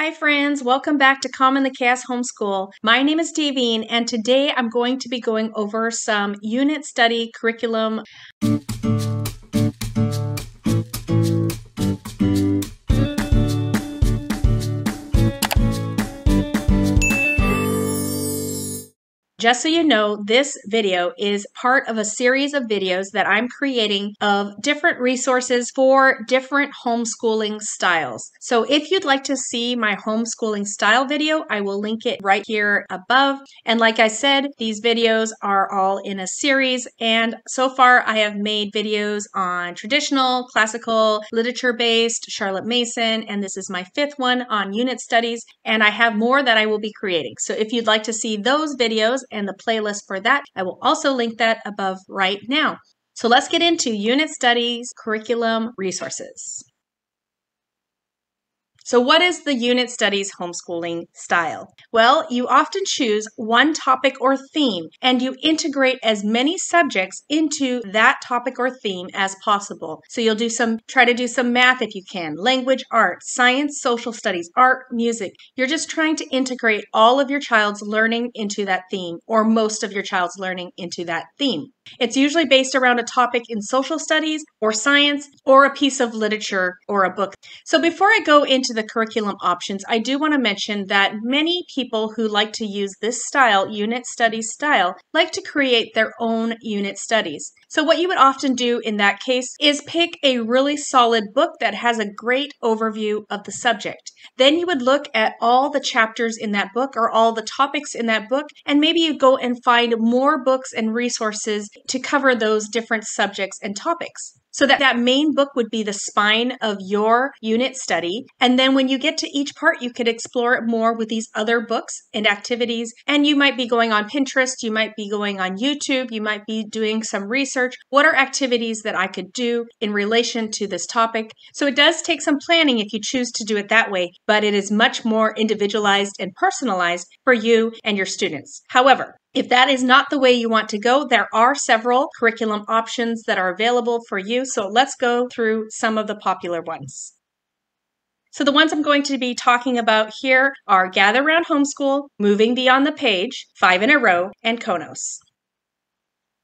Hi friends, welcome back to Calm in the Chaos Homeschool. My name is Davine and today I'm going to be going over some unit study curriculum. Just so you know, this video is part of a series of videos that I'm creating of different resources for different homeschooling styles. So if you'd like to see my homeschooling style video, I will link it right here above. And like I said, these videos are all in a series. And so far I have made videos on traditional, classical, literature-based, Charlotte Mason, and this is my fifth one on unit studies. And I have more that I will be creating. So if you'd like to see those videos and the playlist for that, I will also link that above right now. So let's get into unit studies curriculum resources. So what is the unit studies homeschooling style? Well, you often choose one topic or theme and you integrate as many subjects into that topic or theme as possible. So you'll try to do some math if you can, language, art, science, social studies, art, music. You're just trying to integrate all of your child's learning into that theme, or most of your child's learning into that theme. It's usually based around a topic in social studies or science or a piece of literature or a book. So before I go into the curriculum options, I do want to mention that many people who like to use this style, unit studies style, like to create their own unit studies. So what you would often do in that case is pick a really solid book that has a great overview of the subject. Then you would look at all the chapters in that book or all the topics in that book, and maybe you go and find more books and resources to cover those different subjects and topics. So that main book would be the spine of your unit study. And then when you get to each part, you could explore it more with these other books and activities. And you might be going on Pinterest, you might be going on YouTube, you might be doing some research. What are activities that I could do in relation to this topic? So it does take some planning if you choose to do it that way, but it is much more individualized and personalized for you and your students. However, if that is not the way you want to go, there are several curriculum options that are available for you. So let's go through some of the popular ones. So the ones I'm going to be talking about here are Gather Round Homeschool, Moving Beyond the Page, 5 in a Row, and Konos.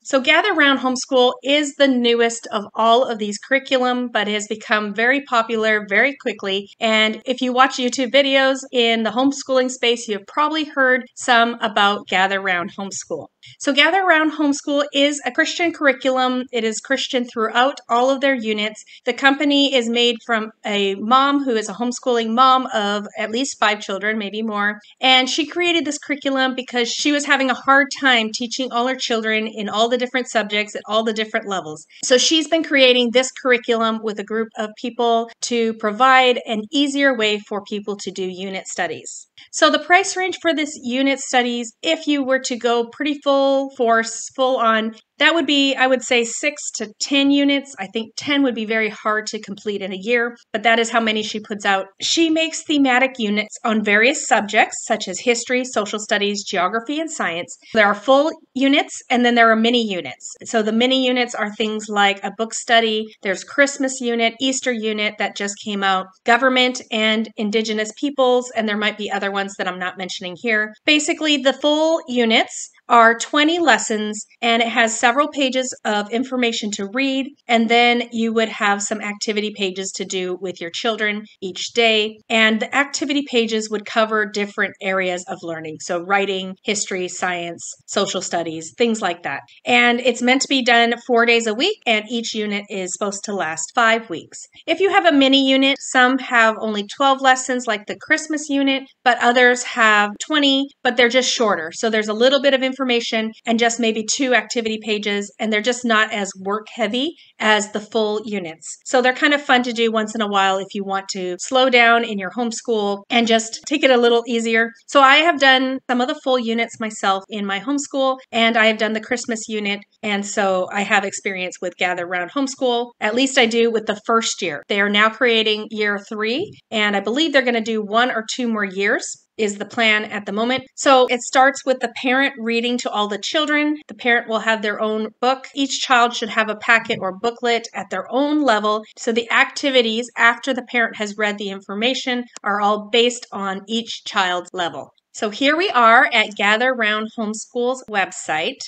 So Gather Round Homeschool is the newest of all of these curriculum, but it has become very popular very quickly. And if you watch YouTube videos in the homeschooling space, you've probably heard some about Gather Round Homeschool. So Gather Round Homeschool is a Christian curriculum. It is Christian throughout all of their units. The company is made from a mom who is a homeschooling mom of at least 5 children, maybe more. And she created this curriculum because she was having a hard time teaching all her children in all the different subjects at all the different levels. So she's been creating this curriculum with a group of people to provide an easier way for people to do unit studies. So the price range for this unit studies, if you were to go pretty full force, full on, that would be, I would say, 6 to 10 units. I think 10 would be very hard to complete in a year, but that is how many she puts out. She makes thematic units on various subjects, such as history, social studies, geography, and science. There are full units, and then there are mini units. So the mini units are things like a book study, there's Christmas unit, Easter unit that just came out, government and indigenous peoples, and there might be other ones that I'm not mentioning here. Basically, the full units are 20 lessons, and it has several pages of information to read, and then you would have some activity pages to do with your children each day. And the activity pages would cover different areas of learning. So writing, history, science, social studies, things like that. And it's meant to be done 4 days a week, and each unit is supposed to last 5 weeks. If you have a mini unit, some have only 12 lessons like the Christmas unit, but others have 20, but they're just shorter. So there's a little bit of information and just maybe 2 activity pages, and they're just not as work heavy as the full units. So they're kind of fun to do once in a while if you want to slow down in your homeschool and just take it a little easier. So I have done some of the full units myself in my homeschool, and I have done the Christmas unit, and so I have experience with Gather Round Homeschool. At least I do with the first year. They are now creating year 3, and I believe they're going to do 1 or 2 more years. is the plan at the moment. So it starts with the parent reading to all the children. The parent will have their own book. Each child should have a packet or booklet at their own level. So the activities after the parent has read the information are all based on each child's level. So here we are at Gather Round Homeschool's website.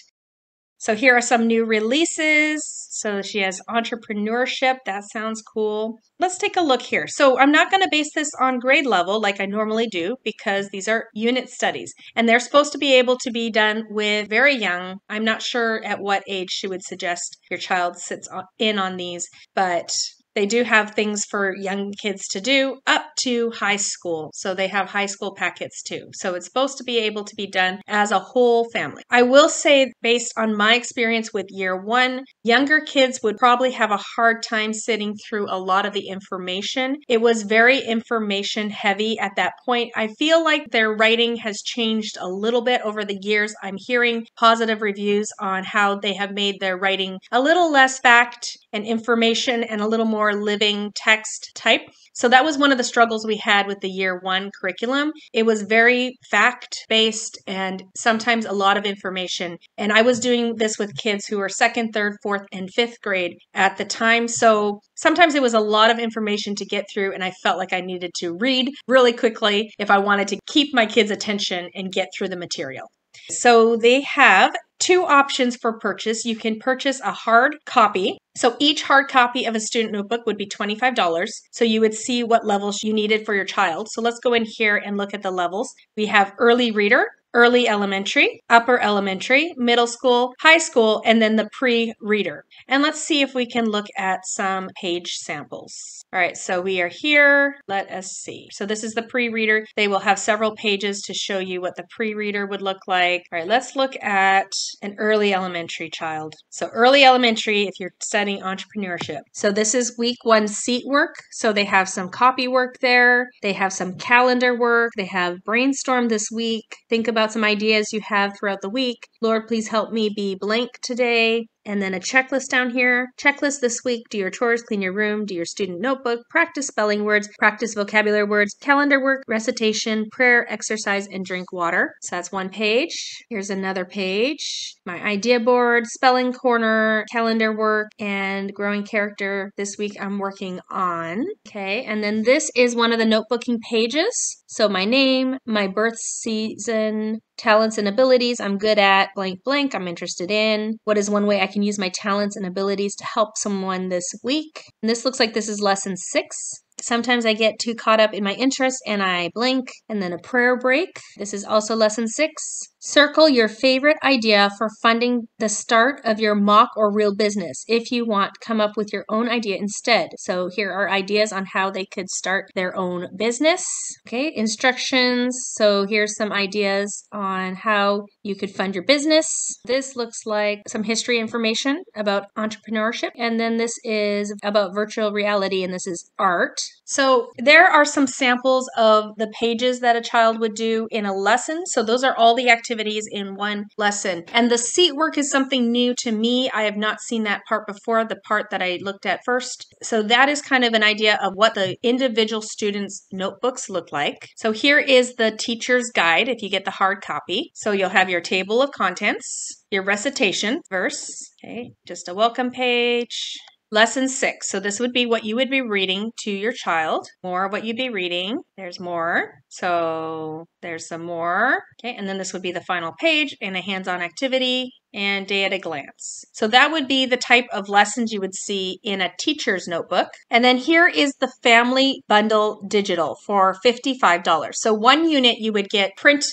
So here are some new releases. So she has entrepreneurship. That sounds cool. Let's take a look here. So I'm not going to base this on grade level like I normally do because these are unit studies and they're supposed to be able to be done with very young. I'm not sure at what age she would suggest your child sits in on these, but they do have things for young kids to do up to high school. So they have high school packets too. So it's supposed to be able to be done as a whole family. I will say, based on my experience with year one, younger kids would probably have a hard time sitting through a lot of the information. It was very information heavy at that point. I feel like their writing has changed a little bit over the years. I'm hearing positive reviews on how they have made their writing a little less fact and information and a little more living text type. So that was one of the struggles we had with the year one curriculum. It was very fact-based and sometimes a lot of information. And I was doing this with kids who were second, third, fourth, and fifth grade at the time. So sometimes it was a lot of information to get through and I felt like I needed to read really quickly if I wanted to keep my kids' attention and get through the material. So they have two options for purchase. You can purchase a hard copy. So each hard copy of a student notebook would be $25. So you would see what levels you needed for your child. So let's go in here and look at the levels. We have early reader, early elementary, upper elementary, middle school, high school, and then the pre-reader. And let's see if we can look at some page samples. All right, so we are here. Let us see. So this is the pre-reader. They will have several pages to show you what the pre-reader would look like. All right, let's look at an early elementary child. So early elementary, if you're studying entrepreneurship. So this is week one seat work. So they have some copy work there. They have some calendar work. They have brainstorm this week. Think about some ideas you have throughout the week. Lord, please help me be blank today. And then a checklist down here. Checklist this week. Do your chores, clean your room, do your student notebook, practice spelling words, practice vocabulary words, calendar work, recitation, prayer, exercise, and drink water. So that's one page. Here's another page. My idea board, spelling corner, calendar work, and growing character. This week I'm working on. Okay, and then this is one of the notebooking pages. So my name, my birth season, talents and abilities I'm good at, blank, blank, I'm interested in. What is one way I can use my talents and abilities to help someone this week? And this looks like this is lesson 6. Sometimes I get too caught up in my interests and I blink, and then a prayer break. This is also lesson 6. Circle your favorite idea for funding the start of your mock or real business. If you want, come up with your own idea instead. So here are ideas on how they could start their own business. Okay, instructions. So here's some ideas on how you could fund your business. This looks like some history information about entrepreneurship. And then this is about virtual reality, and this is art. So there are some samples of the pages that a child would do in a lesson. So those are all the activities in one lesson. And the seat work is something new to me. I have not seen that part before, the part that I looked at first. So that is kind of an idea of what the individual students' notebooks look like. So here is the teacher's guide if you get the hard copy. So you'll have your table of contents, your recitation verse, okay, just a welcome page. Lesson 6. So this would be what you would be reading to your child. More of what you'd be reading. There's more. So there's some more. Okay, and then this would be the final page and a hands-on activity and day at a glance. So that would be the type of lessons you would see in a teacher's notebook. And then here is the family bundle digital for $55. So one unit you would get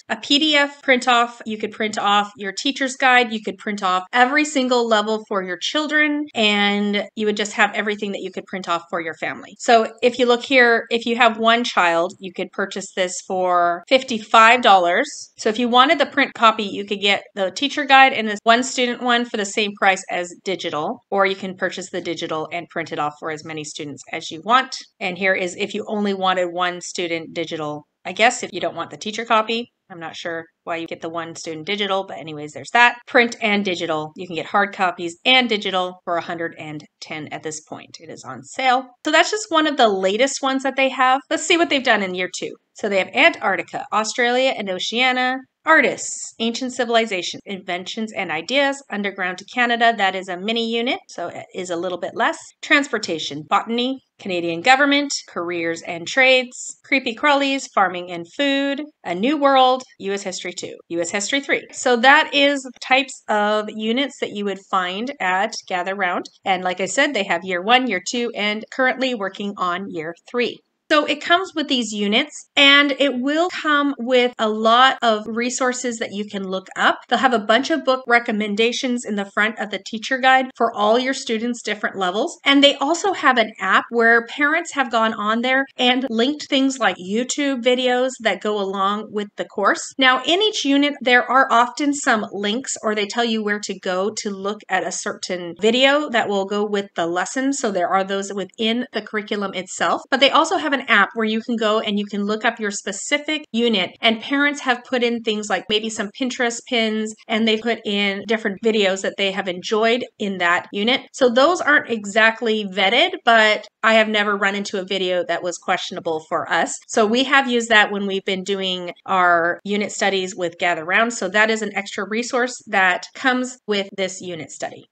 a PDF print off. You could print off your teacher's guide. You could print off every single level for your children, and you would just have everything that you could print off for your family. So if you look here, if you have one child, you could purchase this for $55. So if you wanted the print copy, you could get the teacher guide and this one student one for the same price as digital, or you can purchase the digital and print it off for as many students as you want. And here is if you only wanted one student digital, I guess if you don't want the teacher copy. I'm not sure why you get the one student digital, but anyways, there's that. Print and digital. You can get hard copies and digital for $110 at this point. It is on sale. So that's just one of the latest ones that they have. Let's see what they've done in year 2. So they have Antarctica, Australia and Oceania, artists, ancient civilization, inventions and ideas, underground to Canada, that is a mini unit, so it is a little bit less. Transportation, botany, Canadian government, careers and trades, creepy crawlies, farming and food, a new world, US history 2, US history 3. So that is types of units that you would find at Gather Round. And like I said, they have year 1, year 2, and currently working on year 3. So it comes with these units, and it will come with a lot of resources that you can look up. They'll have a bunch of book recommendations in the front of the teacher guide for all your students' different levels. And they also have an app where parents have gone on there and linked things like YouTube videos that go along with the course. Now, in each unit, there are often some links, or they tell you where to go to look at a certain video that will go with the lesson. So there are those within the curriculum itself, but they also have an app where you can go and you can look up your specific unit, and parents have put in things like maybe some Pinterest pins, and they put in different videos that they have enjoyed in that unit. So those aren't exactly vetted, but I have never run into a video that was questionable for us. So we have used that when we've been doing our unit studies with Gather Round. So that is an extra resource that comes with this unit study.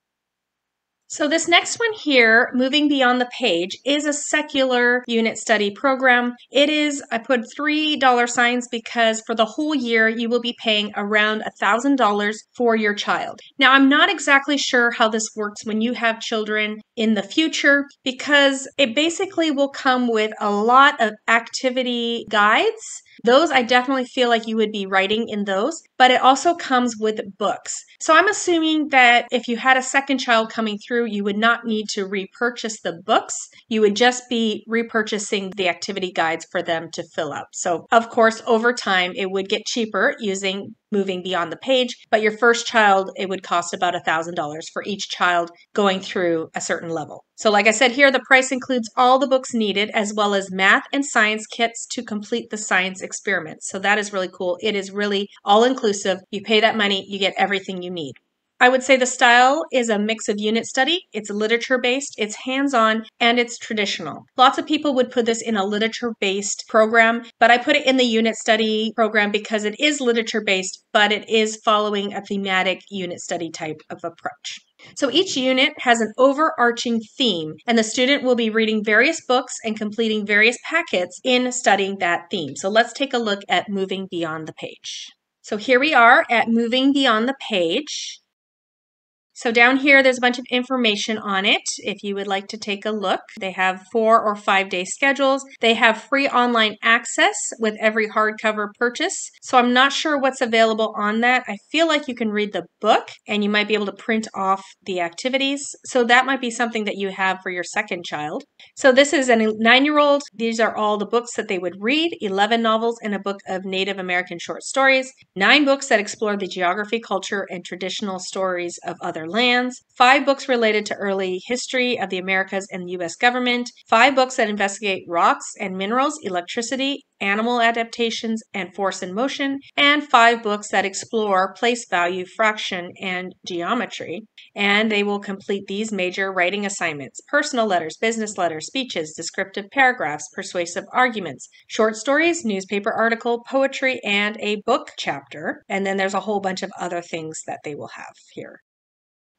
So this next one here, Moving Beyond the Page, is a secular unit study program. It is, I put $3 signs because for the whole year, you will be paying around $1,000 for your child. Now, I'm not exactly sure how this works when you have children in the future, because it basically will come with a lot of activity guides. Those I definitely feel like you would be writing in those, but it also comes with books. So I'm assuming that if you had a second child coming through, you would not need to repurchase the books. You would just be repurchasing the activity guides for them to fill out. So of course, over time, it would get cheaper using Moving Beyond the Page, but your first child, it would cost about $1,000 for each child going through a certain level. So like I said here, the price includes all the books needed, as well as math and science kits to complete the science experiments. So that is really cool. It is really all inclusive. You pay that money, you get everything you need. I would say the style is a mix of unit study. It's literature-based, it's hands-on, and it's traditional. Lots of people would put this in a literature-based program, but I put it in the unit study program because it is literature-based, but it is following a thematic unit study type of approach. So each unit has an overarching theme, and the student will be reading various books and completing various packets in studying that theme. So let's take a look at Moving Beyond the Page. So here we are at Moving Beyond the Page. So down here, there's a bunch of information on it if you would like to take a look. They have 4 or 5 day schedules. They have free online access with every hardcover purchase. So I'm not sure what's available on that. I feel like you can read the book and you might be able to print off the activities. So that might be something that you have for your second child. So this is a 9-year-old. These are all the books that they would read: 11 novels and a book of Native American short stories, 9 books that explore the geography, culture, and traditional stories of other lands, 5 books related to early history of the Americas and the U.S. government, 5 books that investigate rocks and minerals, electricity, animal adaptations, and force and motion, and 5 books that explore place value, fraction, and geometry. And they will complete these major writing assignments: personal letters, business letters, speeches, descriptive paragraphs, persuasive arguments, short stories, newspaper article, poetry, and a book chapter. And then there's a whole bunch of other things that they will have here.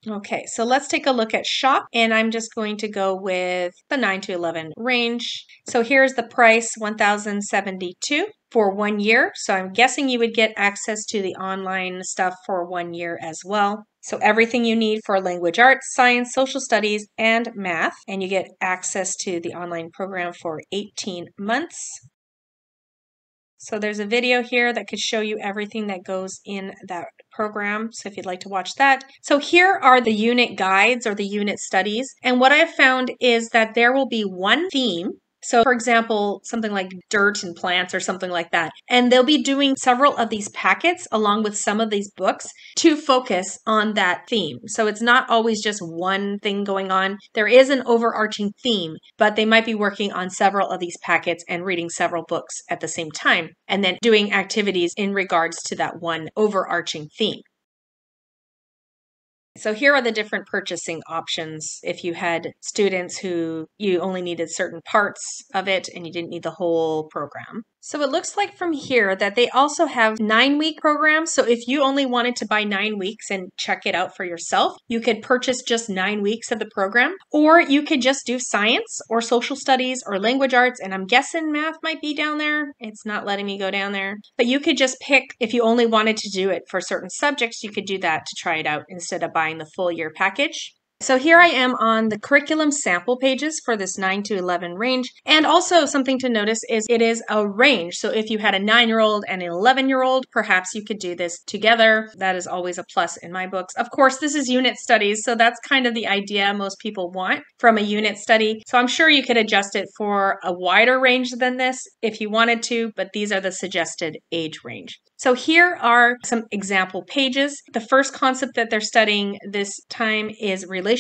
Okay, so let's take a look at shop, and I'm just going to go with the 9 to 11 range. So here's the price, $1,072 for 1 year. So I'm guessing you would get access to the online stuff for 1 year as well. So everything you need for language arts, science, social studies, and math, and you get access to the online program for 18 months. So there's a video here that could show you everything that goes in that program. So if you'd like to watch that. So here are the unit guides or the unit studies. And what I've found is that there will be one theme So for example, something like dirt and plants or something like that. And they'll be doing several of these packets along with some of these books to focus on that theme. So it's not always just one thing going on. There is an overarching theme, but they might be working on several of these packets and reading several books at the same time, and then doing activities in regards to that one overarching theme. So here are the different purchasing options if you had students who you only needed certain parts of it and you didn't need the whole program. So it looks like from here that they also have 9-week programs. So if you only wanted to buy 9 weeks and check it out for yourself, you could purchase just 9 weeks of the program, or you could just do science or social studies or language arts. And I'm guessing math might be down there. It's not letting me go down there, but you could just pick if you only wanted to do it for certain subjects, you could do that to try it out instead of buying the full year package. So here I am on the curriculum sample pages for this 9 to 11 range. And also something to notice is it is a range. So if you had a 9-year-old and an 11-year-old, perhaps you could do this together. That is always a plus in my books. Of course, this is unit studies. So that's kind of the idea most people want from a unit study. So I'm sure you could adjust it for a wider range than this if you wanted to, but these are the suggested age range. So here are some example pages. The first concept that they're studying this time is relationships.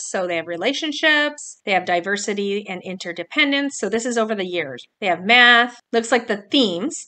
So they have relationships, they have diversity and interdependence. So this is over the years. They have math, looks like the themes.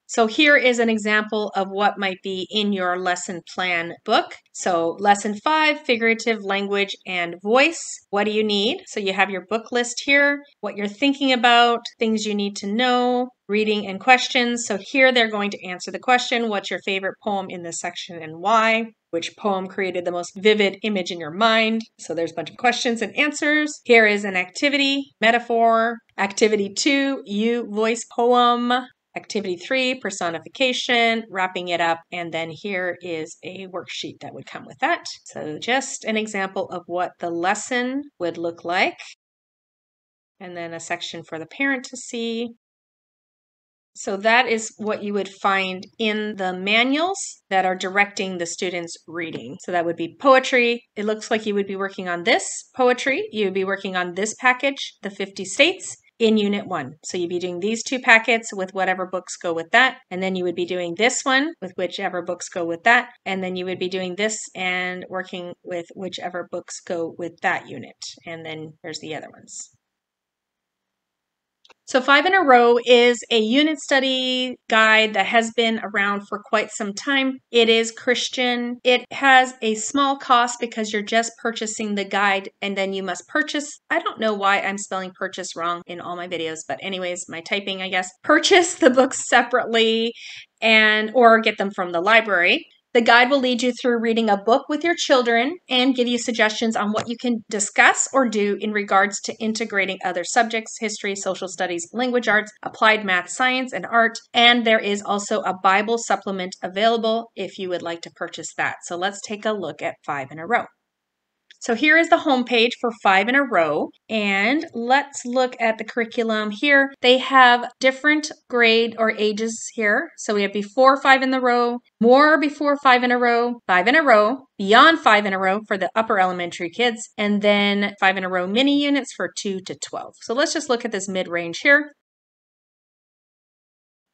So here is an example of what might be in your lesson plan book. So lesson 5, figurative language and voice. What do you need? So you have your book list here, what you're thinking about, things you need to know, reading and questions. So here they're going to answer the question, what's your favorite poem in this section and why? Which poem created the most vivid image in your mind? So there's a bunch of questions and answers. Here is an activity, metaphor. Activity 2, you voice poem. Activity 3, personification, wrapping it up, and then here is a worksheet that would come with that. So just an example of what the lesson would look like, and then a section for the parent to see. So that is what you would find in the manuals that are directing the students' reading. So that would be poetry. It looks like you would be working on this poetry. You would be working on this package, the 50 states, in Unit 1. So you'd be doing these 2 packets with whatever books go with that. And then you would be doing this one with whichever books go with that. And then you would be doing this and working with whichever books go with that unit. And then there's the other ones. So 5 in a Row is a unit study guide that has been around for quite some time. It is Christian. It has a small cost because you're just purchasing the guide and then you must purchase. I don't know why I'm spelling purchase wrong in all my videos, but anyways, my typing, I guess. Purchase the books separately or get them from the library. The guide will lead you through reading a book with your children and give you suggestions on what you can discuss or do in regards to integrating other subjects, history, social studies, language arts, applied math, science, and art. And there is also a Bible supplement available if you would like to purchase that. So let's take a look at 5 in a Row. So here is the home page for 5 in a Row, and let's look at the curriculum here. They have different grade or ages here. So we have before 5 in a row, more before 5 in a row, 5 in a row, beyond 5 in a row for the upper elementary kids, and then 5 in a row mini units for 2 to 12. So let's just look at this mid-range here.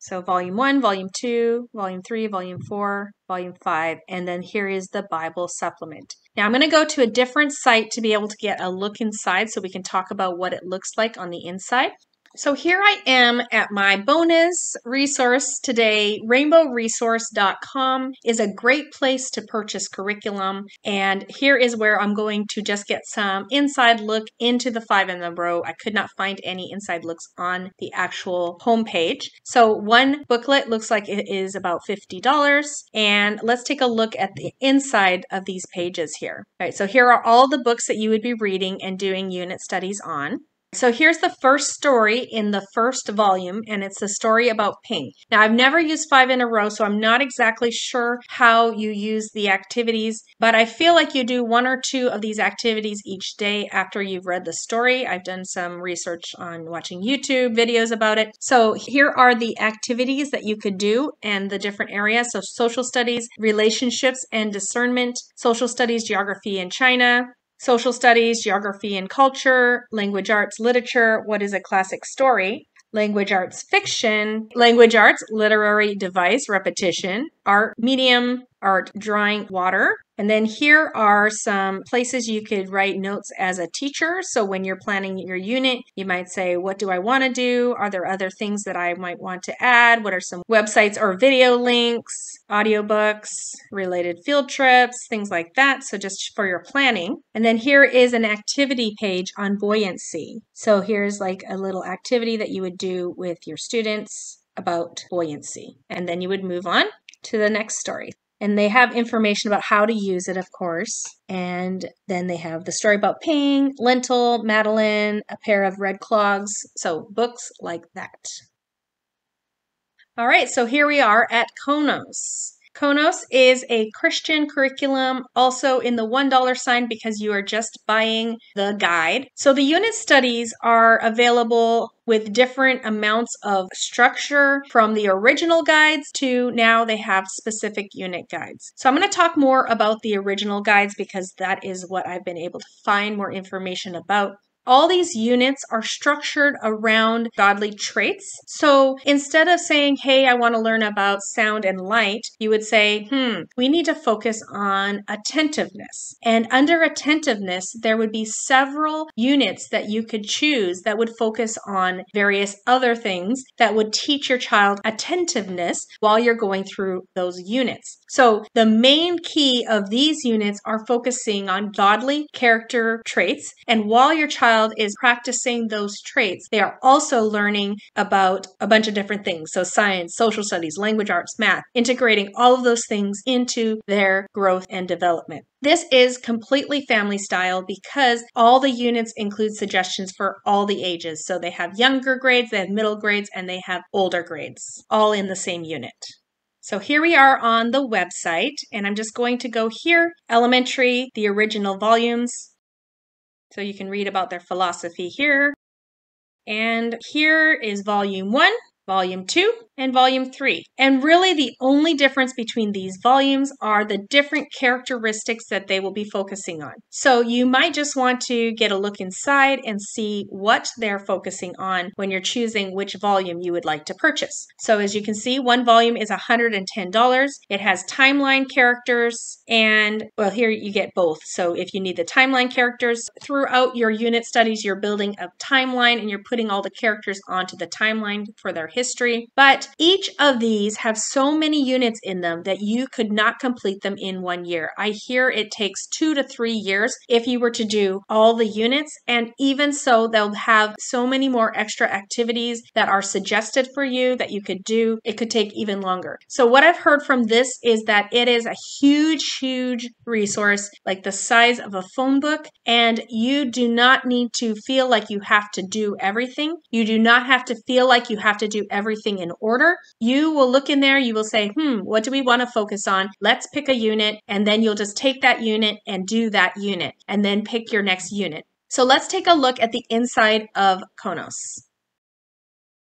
So volume 1, volume 2, volume 3, volume 4, volume 5, and then here is the Bible supplement. Now I'm going to go to a different site to be able to get a look inside so we can talk about what it looks like on the inside. So here I am at my bonus resource today. Rainbowresource.com is a great place to purchase curriculum. And here is where I'm going to just get some inside look into the 5 in a Row. I could not find any inside looks on the actual homepage. So one booklet looks like it is about $50. And let's take a look at the inside of these pages here. All right, so here are all the books that you would be reading and doing unit studies on. So here's the first story in the first volume, and it's the story about ping. Now, I've never used 5 in a Row, so I'm not exactly sure how you use the activities, but I feel like you do 1 or 2 of these activities each day after you've read the story. I've done some research on watching YouTube videos about it. So here are the activities that you could do and the different areas. So social studies, relationships and discernment, social studies, geography and China, Social studies, geography and culture, language arts, literature, what is a classic story, language arts fiction, language arts, literary device, repetition, art, medium, art, drawing, water. And then here are some places you could write notes as a teacher. So when you're planning your unit, you might say, what do I want to do? Are there other things that I might want to add? What are some websites or video links, audiobooks, related field trips, things like that. So just for your planning. And then here is an activity page on buoyancy. So here's like a little activity that you would do with your students about buoyancy. And then you would move on to the next story. And they have information about how to use it, of course. And then they have the story about Ping, Lentil, Madeline, a pair of red clogs. So books like that. All right, so here we are at Konos. Konos is a Christian curriculum, also in the $1 sign because you are just buying the guide. So the unit studies are available with different amounts of structure from the original guides to now they have specific unit guides. So I'm going to talk more about the original guides because that is what I've been able to find more information about. All these units are structured around godly traits. So instead of saying, hey, I want to learn about sound and light, you would say, we need to focus on attentiveness. And under attentiveness, there would be several units that you could choose that would focus on various other things that would teach your child attentiveness while you're going through those units. So the main key of these units are focusing on godly character traits. And while your child is practicing those traits, they are also learning about a bunch of different things. So science, social studies, language arts, math, integrating all of those things into their growth and development. This is completely family style because all the units include suggestions for all the ages. So they have younger grades, they have middle grades, and they have older grades, all in the same unit. So here we are on the website, and I'm just going to go here, elementary, the original volumes. So you can read about their philosophy here. And here is volume 1, volume 2, and volume 3. And really the only difference between these volumes are the different characteristics that they will be focusing on. So you might just want to get a look inside and see what they're focusing on when you're choosing which volume you would like to purchase. So as you can see, one volume is $110. It has timeline characters and, well, here you get both. So if you need the timeline characters throughout your unit studies, you're building a timeline and you're putting all the characters onto the timeline for their history. But each of these have so many units in them that you could not complete them in 1 year. I hear it takes 2 to 3 years if you were to do all the units. And even so, they'll have so many more extra activities that are suggested for you that you could do. It could take even longer. So what I've heard from this is that it is a huge resource, like the size of a phone book. And you do not need to feel like you have to do everything. You do not have to feel like you have to do everything in order. You will look in there, you will say, what do we want to focus on? Let's pick a unit, and then you'll just take that unit and do that unit, and then pick your next unit. So let's take a look at the inside of Konos.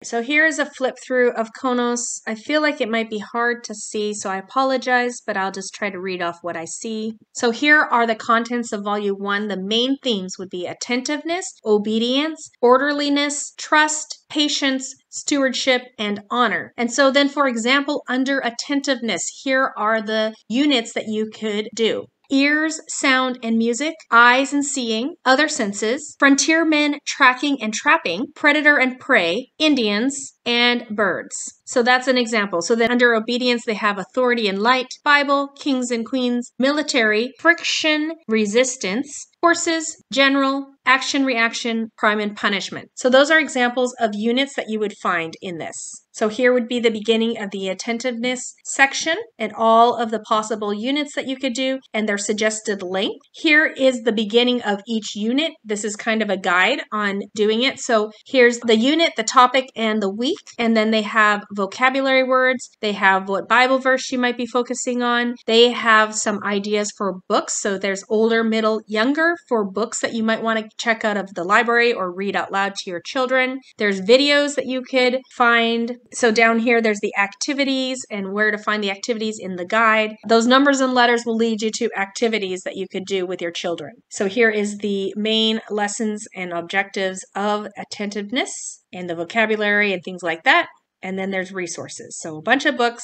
So here's a flip through of Konos. I feel like it might be hard to see, so I apologize, but I'll just try to read off what I see. So here are the contents of Volume 1. The main themes would be attentiveness, obedience, orderliness, trust, patience, stewardship, and honor. And so then, for example, under attentiveness, here are the units that you could do. Ears, sound, and music, eyes and seeing, other senses, frontiermen, tracking and trapping, predator and prey, Indians, and birds. So that's an example. So then under obedience, they have authority and light, Bible, kings and queens, military, friction, resistance, horses, general, action, reaction, crime, and punishment. So those are examples of units that you would find in this. So here would be the beginning of the attentiveness section and all of the possible units that you could do and their suggested length. Here is the beginning of each unit. This is kind of a guide on doing it. So here's the unit, the topic, and the week. And then they have vocabulary words. They have what Bible verse you might be focusing on. They have some ideas for books. So there's older, middle, younger for books that you might want to check out of the library or read out loud to your children. There's videos that you could find. So down here, there's the activities and where to find the activities in the guide. Those numbers and letters will lead you to activities that you could do with your children. So here is the main lessons and objectives of attentiveness and the vocabulary and things like that. And then there's resources. So a bunch of books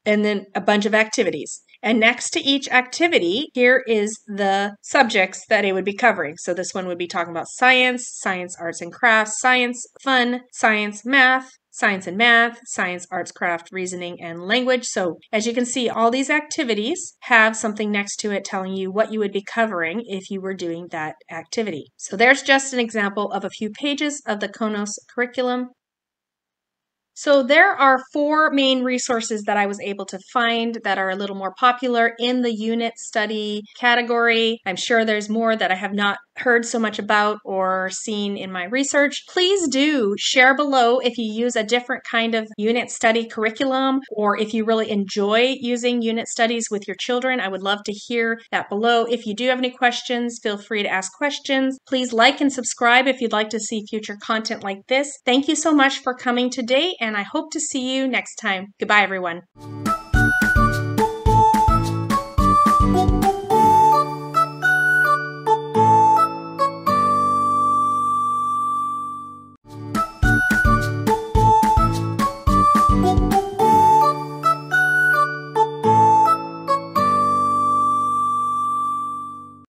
and then a bunch of activities. And next to each activity, here is the subjects that it would be covering. So this one would be talking about science, science, arts and crafts, science, fun, science, math, science and math, science, arts, craft, reasoning, and language. So as you can see, all these activities have something next to it telling you what you would be covering if you were doing that activity. So there's just an example of a few pages of the Konos curriculum. So there are 4 main resources that I was able to find that are a little more popular in the unit study category. I'm sure there's more that I have not heard so much about or seen in my research. Please do share below if you use a different kind of unit study curriculum or if you really enjoy using unit studies with your children. I would love to hear that below. If you do have any questions, feel free to ask questions. Please like and subscribe if you'd like to see future content like this. Thank you so much for coming today, and I hope to see you next time. Goodbye, everyone.